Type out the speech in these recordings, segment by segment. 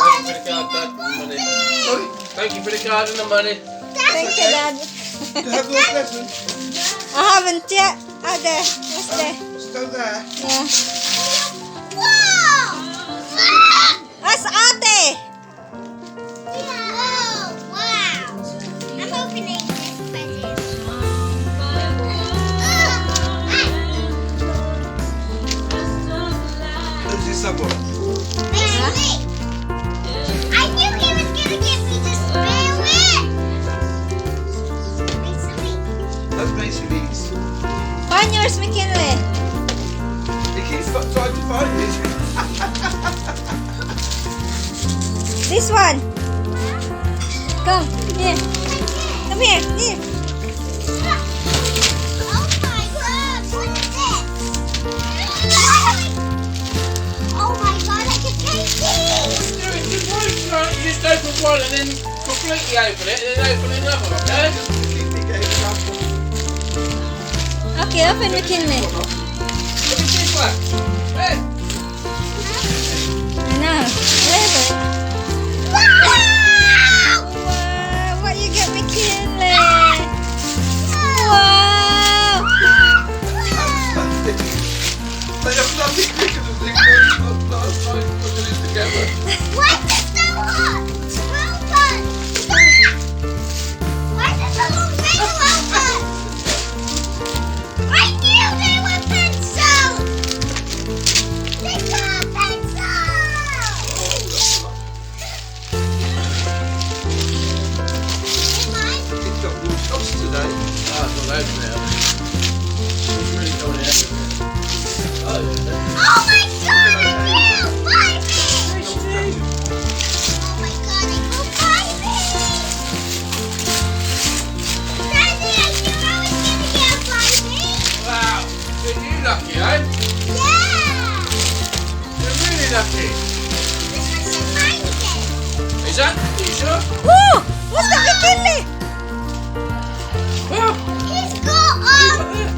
Thank you for the card, Dad, and the money. Sorry? Thank you for the card and the money. Thank you, Dad. You have your present? I haven't yet. Oh, there. What's there? Still there? Yeah. Wow! That's Ate. Oh, wow. I'm opening this present. Who's this someone? Wait. I knew he was gonna give me the spare whip. That's basically. Find yours, McKinley. He keeps trying to find his. This one. Come here. Come here. Here. Oh my god, what is this? Oh my god, I can taste it! You just open one and then completely open it and then open another, okay? Okay, open McKinley. Look at this one. Hey. Now, level. Wow! Wow, what you get, McKinley? Wow. They have nothing bigger than things last time putting it together. Why is it so hot? Well done! Why is it so long tail open? I knew they were pencils! They are pencils! Mine? He's got more shots today. Oh, it's all over now. It's really going everywhere. Oh, yeah. Oh my god, I knew! Buy me! Oh my god, I will buy me! Daddy, I knew I was gonna get buy me! Wow. You're you lucky, eh? Yeah! You're really lucky. This one's in mine again. Is that? Are you sure? Whoa! What's that, McKinley? Well, He's got what there?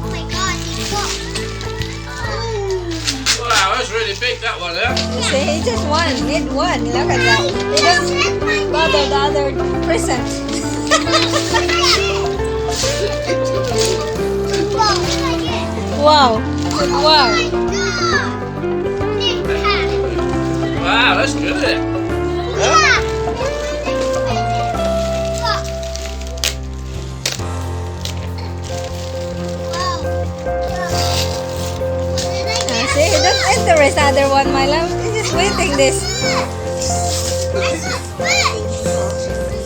oh my god, he's got Wow, that's really big, that one, huh? See, just one. Need one. Look at that. They don't bother the other present. Wow. Wow. Wow, that's good, isn't it? See, don't interest other one, my love. He's just waiting this.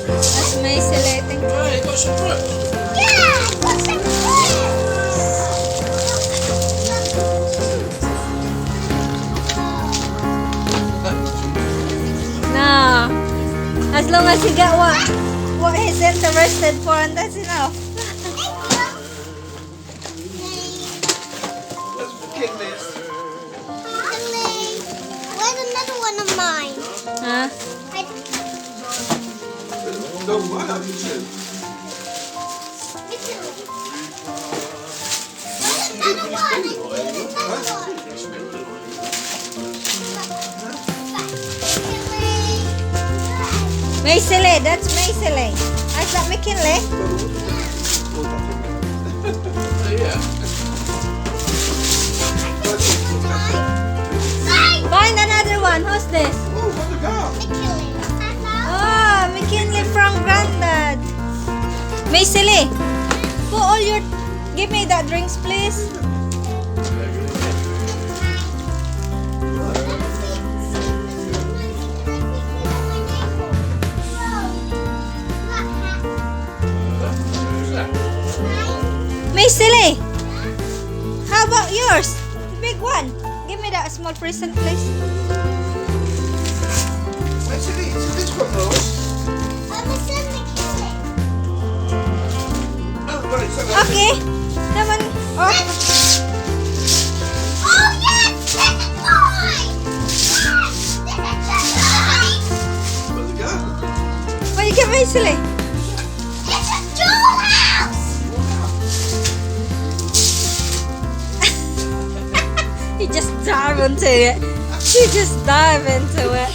That's my selecting. Oh, you got some fruit. No. As long as he got what he's interested for, and that's enough. That's McKinley's. Where's another one of mine? Huh? No, I have two. There's another one. Maisele, that's Maisele. Is that McKinley? Oh, yeah. Find another one. Who's this? Oh, what a girl. Oh, McKinley from Granddad. Maisele, put all your... Give me that drinks, please. Maisele, how about yours? The big one. Give me that small present, please. Where's it? Is this one, Rose? Oh, right, so that's Okay. Come on. Oh, Oh yes, this is mine. Yes, this is mine. where's the girl? what you get, Maisele? It's a dollhouse. He just dive into it. He just dive into it.